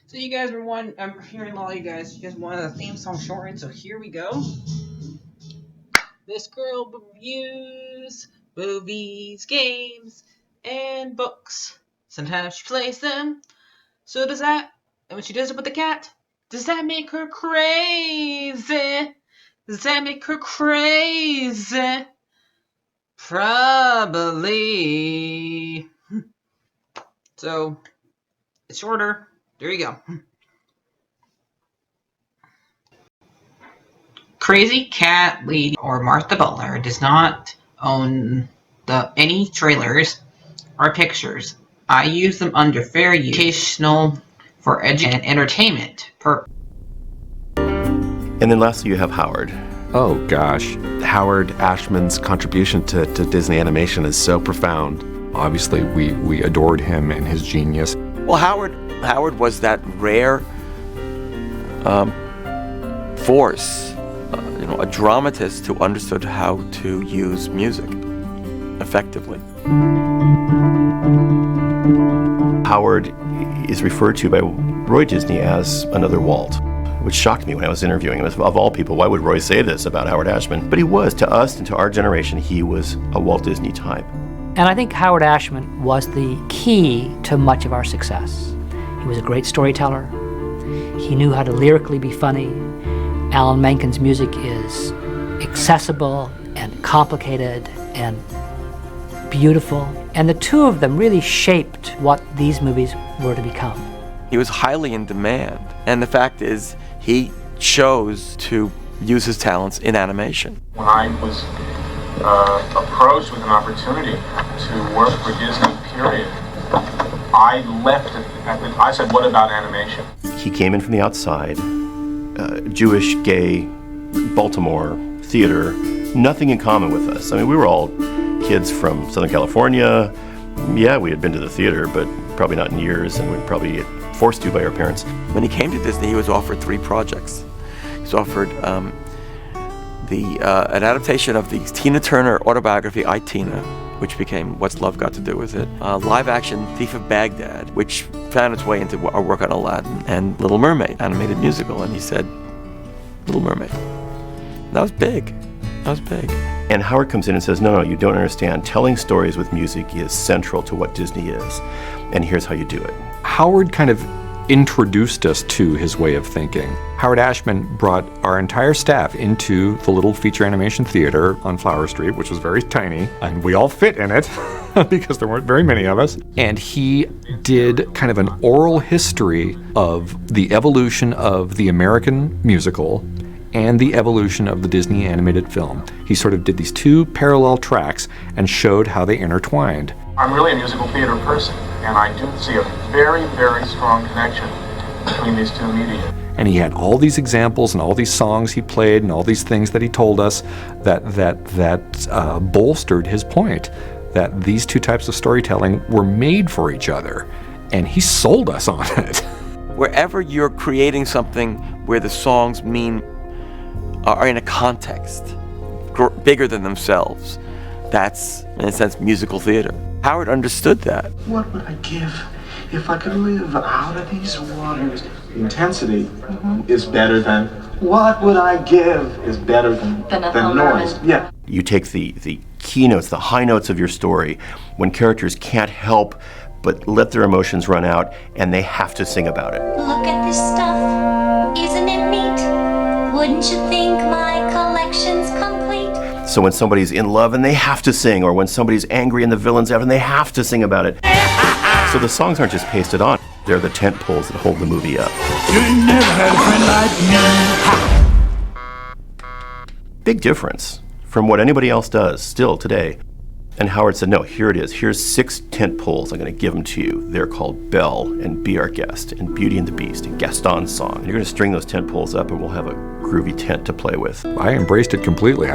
So you guys were I'm hearing a lot of you guys wanted a theme song shortened, so here we go. This girl reviews movies, games, and books. Sometimes she plays them. So does that, and when she does it with the cat, does that make her crazy? Does that make her crazy? Probably. So, it's shorter. There you go. Crazycatlady or Martha Butler does not own any trailers or pictures. I use them under fair use, educational, for education and entertainment purpose. And then lastly, you have Howard. Oh gosh. Howard Ashman's contribution to Disney animation is so profound. Obviously, we adored him and his genius. Well, Howard was that rare force, a dramatist who understood how to use music effectively. Howard is referred to by Roy Disney as another Walt, which shocked me when I was interviewing him. Of all people, why would Roy say this about Howard Ashman? But he was, to us and to our generation, he was a Walt Disney type. And I think Howard Ashman was the key to much of our success. He was a great storyteller. He knew how to lyrically be funny. Alan Menken's music is accessible and complicated and beautiful. And the two of them really shaped what these movies were to become. He was highly in demand. And the fact is, he chose to use his talents in animation. When I was approached with an opportunity to work for Disney, period, I left it I said, what about animation? He came in from the outside, Jewish, gay, Baltimore, theater, nothing in common with us. I mean, we were all kids from Southern California. Yeah, we had been to the theater, but probably not in years, and we'd probably get forced to by our parents. When he came to Disney, he was offered 3 projects. He was offered an adaptation of the Tina Turner autobiography, I, Tina, which became What's Love Got to Do With It, live-action Thief of Baghdad, which found its way into our work on Aladdin, and Little Mermaid, animated musical, and he said, Little Mermaid. That was big. That was big. And Howard comes in and says, no, you don't understand. Telling stories with music is central to what Disney is, and here's how you do it. Howard kind of introduced us to his way of thinking. Howard Ashman brought our entire staff into the little feature animation theater on Flower Street, which was very tiny, and we all fit in it because there weren't very many of us. And he did kind of an oral history of the evolution of the American musical and the evolution of the Disney animated film. He sort of did these 2 parallel tracks and showed how they intertwined. I'm really a musical theater person, and I do see a very, very strong connection between these 2 media. And he had all these examples and all these songs he played and all these things that he told us that bolstered his point that these 2 types of storytelling were made for each other. And he sold us on it. Wherever you're creating something where the songs are in a context bigger than themselves, that's, in a sense, musical theater. Howard understood that. What would I give if I could live out of these waters? Intensity is better than, what would I give is better than noise. Yeah. You take the keynotes, the high notes of your story, when characters can't help but let their emotions run out, and they have to sing about it. Look at this stuff, isn't it neat? Wouldn't you think my collection's complete? So when somebody's in love and they have to sing, or when somebody's angry and the villain's out and they have to sing about it. So the songs aren't just pasted on, they're the tent poles that hold the movie up. You never had a friend like me. Big difference from what anybody else does still today. And Howard said, no, here it is. Here's 6 tent poles. I'm going to give them to you. They're called Belle and Be Our Guest and Beauty and the Beast and Gaston's Song. And you're going to string those tent poles up and we'll have a groovy tent to play with. I embraced it completely.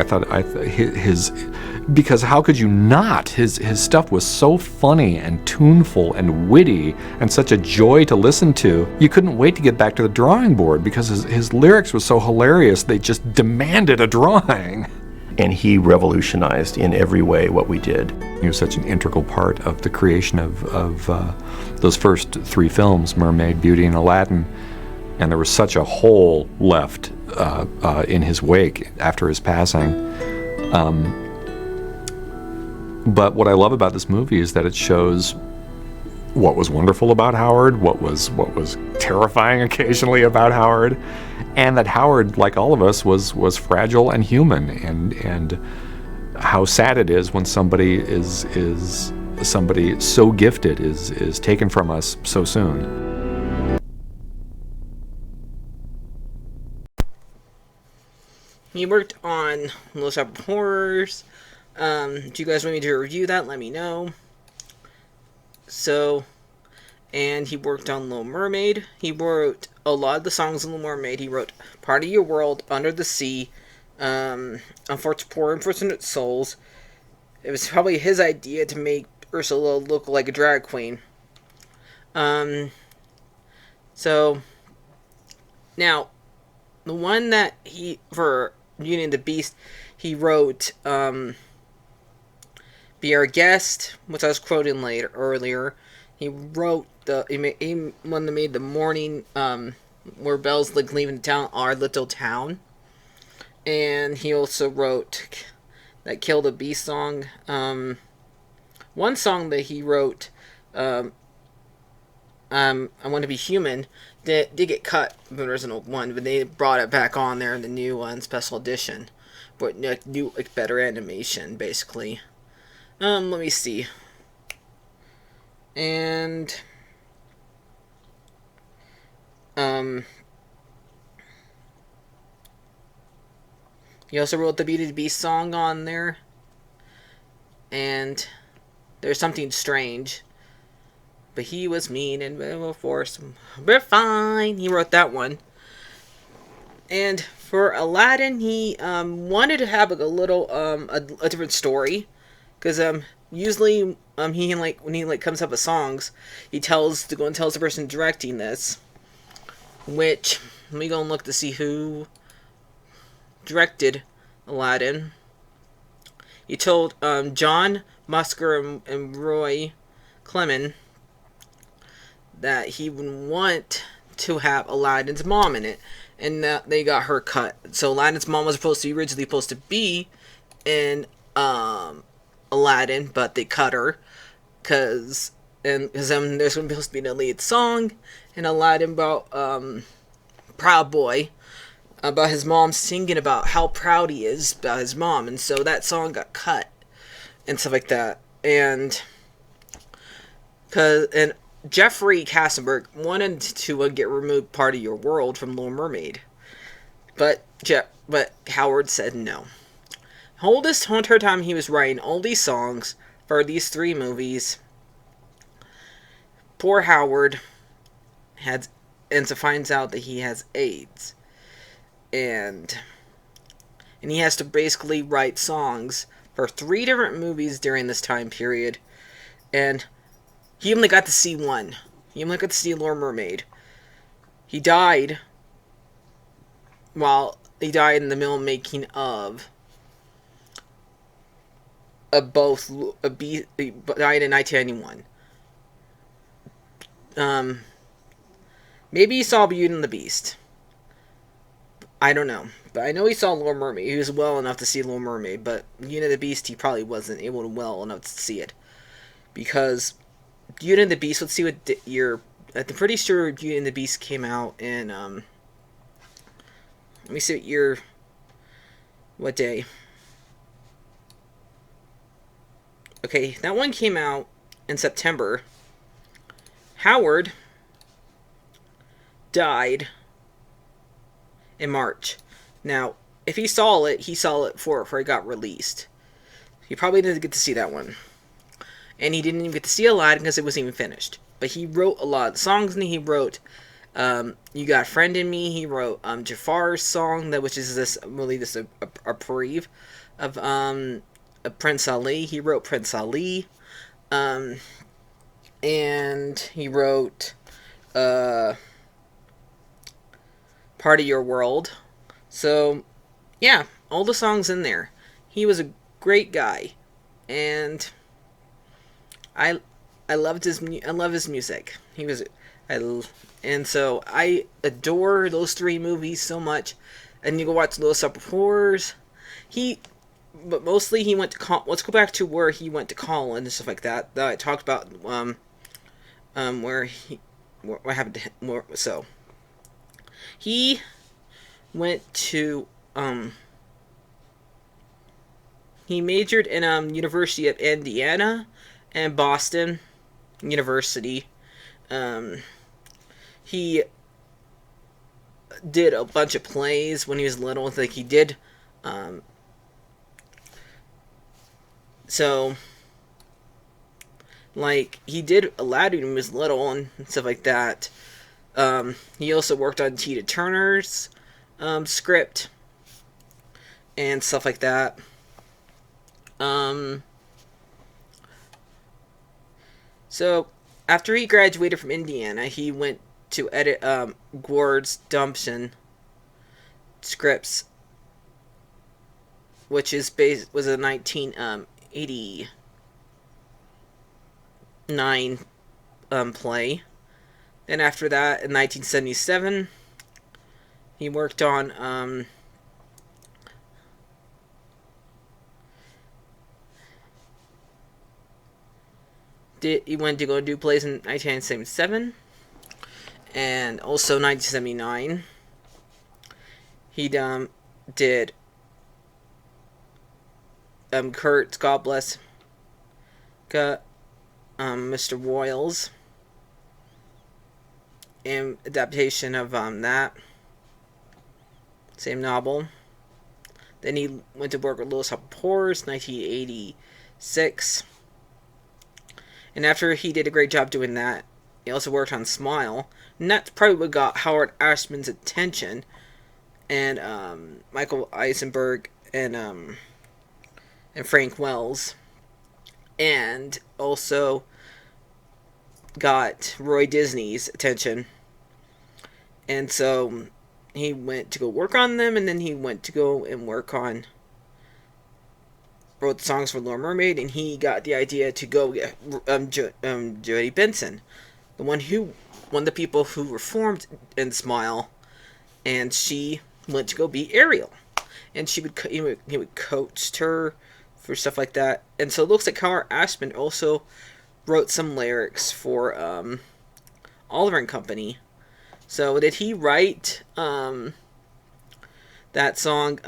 Because how could you not? His stuff was so funny and tuneful and witty and such a joy to listen to. You couldn't wait to get back to the drawing board because his lyrics were so hilarious, they just demanded a drawing. and he revolutionized in every way what we did. He was such an integral part of the creation of those first 3 films, Mermaid, Beauty, and Aladdin. And there was such a hole left in his wake after his passing. But what I love about this movie is that it shows what was wonderful about Howard, what was terrifying occasionally about Howard, and that Howard, like all of us, was fragile and human, and how sad it is when somebody is somebody so gifted is taken from us so soon. He worked on Little Shop of Horrors. Do you guys want me to review that? Let me know. So, and he worked on Little Mermaid. He wrote a lot of the songs in Little Mermaid. He wrote Part of Your World, Under the Sea, Poor Unfortunate Souls. It was probably his idea to make Ursula look like a drag queen. So, now, the one that for Beauty and the Beast, he wrote, Be Our Guest, which I was quoting earlier. He wrote one that made the morning, where Belle's leaving the town, Our Little Town. And he also wrote that Kill the Beast song. One song that he wrote, I Want to Be Human, did get cut from the original one, but they brought it back on there in the new one, special edition. But new, better animation, basically. Let me see. And he also wrote the Beauty and the Beast song on there. And There's Something Strange. But he was mean and will force. We're fine. He wrote that one. And for Aladdin, he wanted to have a little a different story, because usually when he comes up with songs, he tells the person directing this, which let me go and look to see who directed Aladdin. He told John Musker and Roy Clement that he would want to have Aladdin's mom in it, and they got her cut. So Aladdin's mom was originally supposed to be in Aladdin, but they cut her because there's supposed to be the lead song in Aladdin about Proud Boy, about his mom singing about how proud he is about his mom, and so that song got cut and stuff like that. And Jeffrey Katzenberg wanted to get removed Part of Your World from Little Mermaid, but Howard said no. The entire time he was writing all these songs for these 3 movies, poor Howard finds out that he has AIDS, and he has to basically write songs for 3 different movies during this time period, and he only got to see one. He only got to see Little Mermaid. He died in the middle making of both. He died in 1991. Maybe he saw Beauty and the Beast. I don't know. But I know he saw Little Mermaid. He was well enough to see Little Mermaid, but Beauty and the Beast, he probably wasn't able to well enough to see it. Because Beauty and the Beast, let's see what year. I'm pretty sure Beauty and the Beast came out in, let me see what year, what day. Okay, that one came out in September. Howard died in March. Now, if he saw it before it got released. He probably didn't get to see that one. And he didn't even get to see Aladdin because it wasn't even finished. But he wrote a lot of songs, and he wrote You Got a Friend in Me. He wrote Jafar's song, which is a preview of Prince Ali. He wrote Prince Ali. And he wrote Part of Your World. So, yeah, all the songs in there. he was a great guy, and I loved I love his music. And so I adore those three movies so much. And you go watch Little Shop of Horrors. But mostly he went to let's go back to where he went to college and stuff like that. That I talked about. Where happened to him? So he went to he majored in University of Indiana and Boston University. He did a bunch of plays when he was little. Like he did, he did Aladdin when he was little and stuff like that. He also worked on Tina Turner's script and stuff like that. So after he graduated from Indiana, he went to edit Gord's Dumpson scripts, which was a 1989 play. Then after that, in 1977, he worked on he went to go do plays in 1977. And also 1979, he did Kurt's God Bless Mr. Royals, an adaptation of that same novel. Then he went to work with Little Shop of Horrors, 1986. And after he did a great job doing that, he also worked on Smile. And that's probably what got Howard Ashman's attention. And Michael Eisenberg and Frank Wells. And also got Roy Disney's attention. And so he went to go work on them, and then he went to go and wrote the songs for Little Mermaid, and he got the idea to go get Jodie Benson, one of the people who reformed in Smile, and she went to go be Ariel, and he would coach her for stuff like that. And so it looks like Howard Ashman also wrote some lyrics for Oliver and Company. So did he write that song?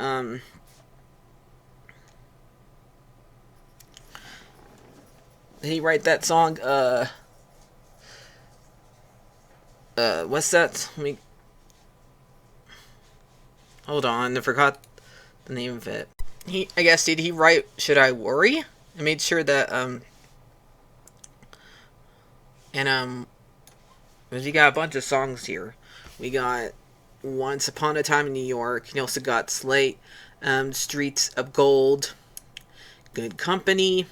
Did he write that song? What's that? Hold on, I forgot the name of it. Did he write Should I Worry? I made sure that, we got a bunch of songs here. We got Once Upon a Time in New York. He also got Slate, Streets of Gold, Good Company,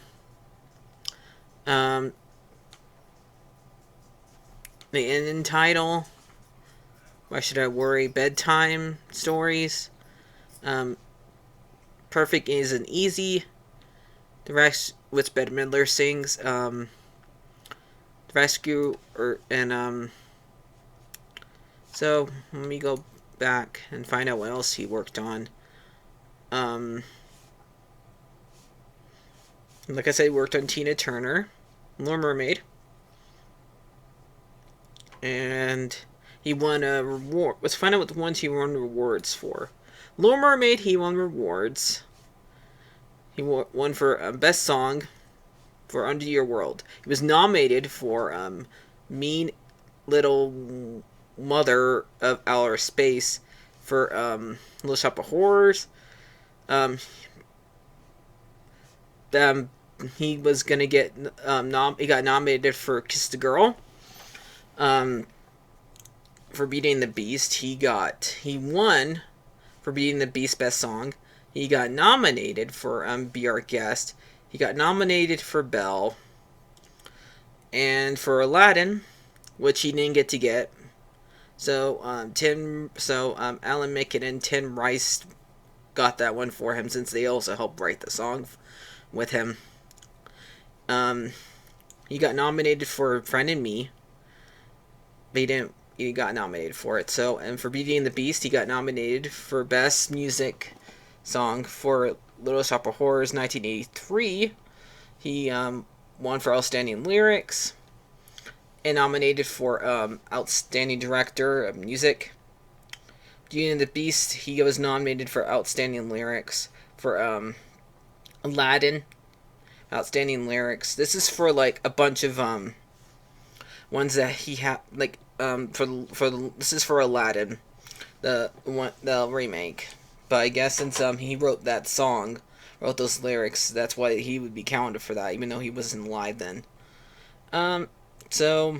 the ending title, Why Should I Worry, Bedtime Stories, Perfect Isn't Easy, the rest, which Bette Midler sings, The Rescue, so let me go back and find out what else he worked on. Like I said, he worked on Tina Turner, Little Mermaid, and he won a reward. Let's find out what the ones he won rewards for. Little Mermaid, he won rewards. He won for Best Song for Under Your World. He was nominated for Mean Little Mother of Outer Space for Little Shop of Horrors. He was gonna get he got nominated for Kiss the Girl. For Beauty and the Beast, he won for Beauty and the Beast Best Song. He got nominated for Be Our Guest. He got nominated for Belle, and for Aladdin, which he didn't get to get. So Alan Menken and Tim Rice got that one for him since they also helped write the song with him. He got nominated for Friend and Me, but he got nominated for it. So, and for Beauty and the Beast, he got nominated for Best Music Song for Little Shop of Horrors 1983. He won for Outstanding Lyrics and nominated for Outstanding Director of Music. Beauty and the Beast, he was nominated for Outstanding Lyrics for Aladdin. Outstanding Lyrics. This is for like a bunch of ones that he had like this is for Aladdin, the remake. But I guess since he wrote that song, wrote those lyrics, that's why he would be counted for that, even though he wasn't live then. So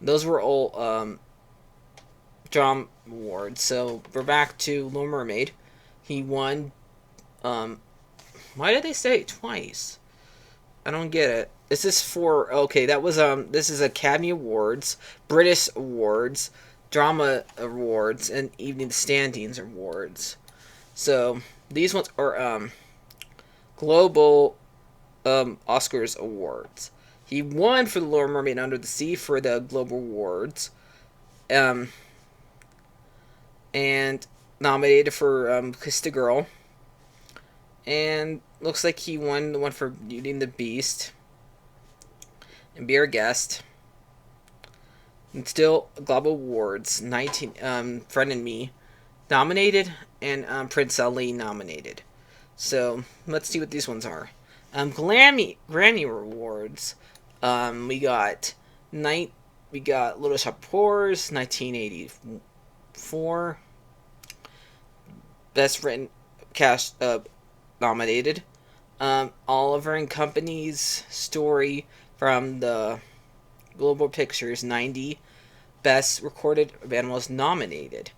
those were all drama awards. So we're back to Little Mermaid. He won. Why did they say it twice? I don't get it. This is for that was this is Academy Awards, British Awards, Drama Awards, and Evening Standings Awards. So these ones are global Oscars awards. He won for The Little Mermaid Under the Sea for the global awards, and nominated for Kiss the Girl, and looks like he won the one for Beauty and the Beast and Be Our Guest. And still global awards, 19 Friend and Me nominated, and Prince Ali nominated. So let's see what these ones are. Grammy Awards. We got Little Shop of Horrors 1984. Best Written Cast nominated. Oliver and Company's Story from the Global Pictures 90. Best Recorded Animals nominated.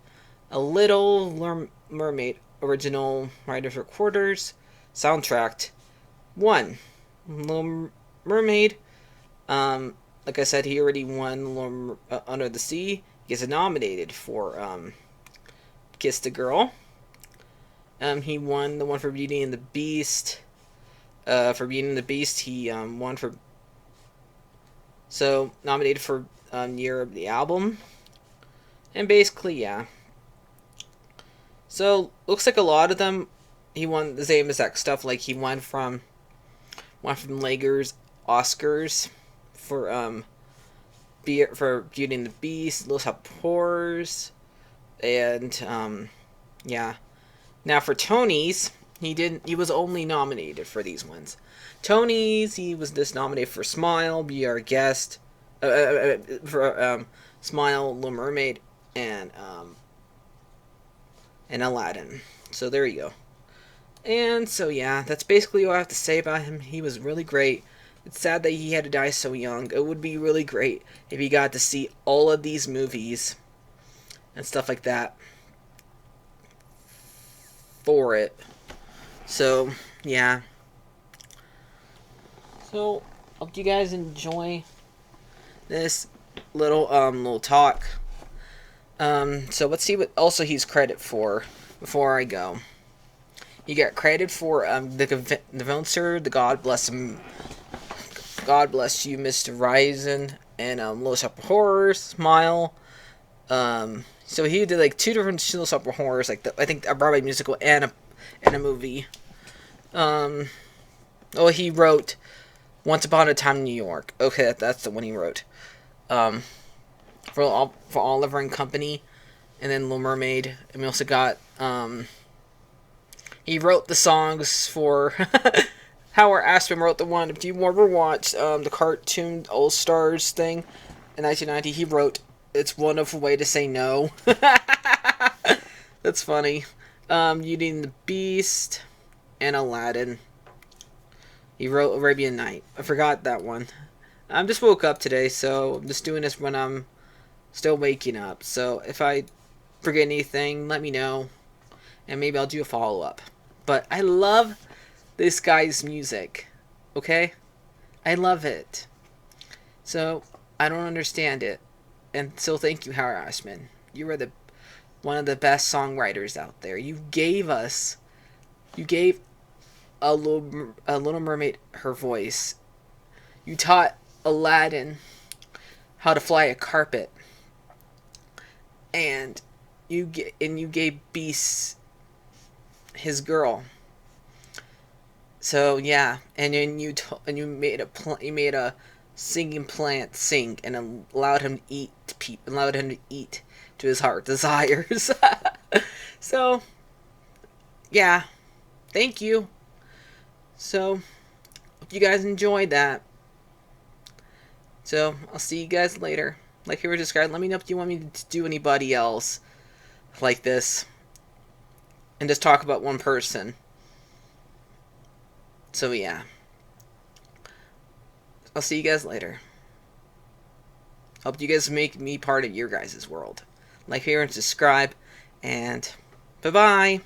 A Little Mermaid Original Writers Recorders Soundtrack 1. Little Mermaid. Like I said, he already won Under the Sea. He gets nominated for Kiss the Girl. He won the one for Beauty and the Beast. For Beauty and the Beast, he won for. So nominated for Year of the Album. And basically, yeah. So looks like a lot of them, he won the same exact stuff. Like he won from Lager's Oscars for Beauty and the Beast, Little Shop of Horrors, and yeah. Now for Tony's, he was only nominated for these ones. Tony's, he was just nominated for Smile, Be Our Guest, for Smile, Little Mermaid, and Aladdin. So there you go. And so yeah, that's basically what I have to say about him. He was really great. It's sad that he had to die so young. It would be really great if he got to see all of these movies and stuff like that for it. So yeah. So hope you guys enjoy this little talk. So let's see what also he's credited for before I go. He got credited for the Convincer, the God Bless Him, God Bless You, Mr. Risen, and Little Shop of Horrors, Smile. So he did like 2 different Little Shop of Horrors, like I think a Broadway musical and a movie. He wrote Once Upon a Time in New York. Okay, that's the one he wrote. For Oliver and Company, and then Little Mermaid. And we also got he wrote the songs for Howard Ashman wrote the one. If you ever watched the cartoon All Stars thing in 1990, he wrote It's a Wonderful Way to Say No. That's funny. Beauty and the Beast and Aladdin. He wrote Arabian Night. I forgot that one. I just woke up today, so I'm just doing this when I'm still waking up. So if I forget anything, let me know, and maybe I'll do a follow-up. But I love this guy's music, okay? I love it. So I don't understand it. And so thank you, Howard Ashman. You are the one of the best songwriters out there. You gave a Little Mermaid her voice. You taught Aladdin how to fly a carpet, and you gave Beast his girl. So yeah, and then you made a singing plant sing and allowed him to eat to his heart desires. So yeah, thank you. So hope you guys enjoyed that. So I'll see you guys later. Like you were described, let me know if you want me to do anybody else like this and just talk about one person. So yeah, I'll see you guys later. Hope you guys make me part of your guys' world. Like, share, and subscribe, and bye-bye.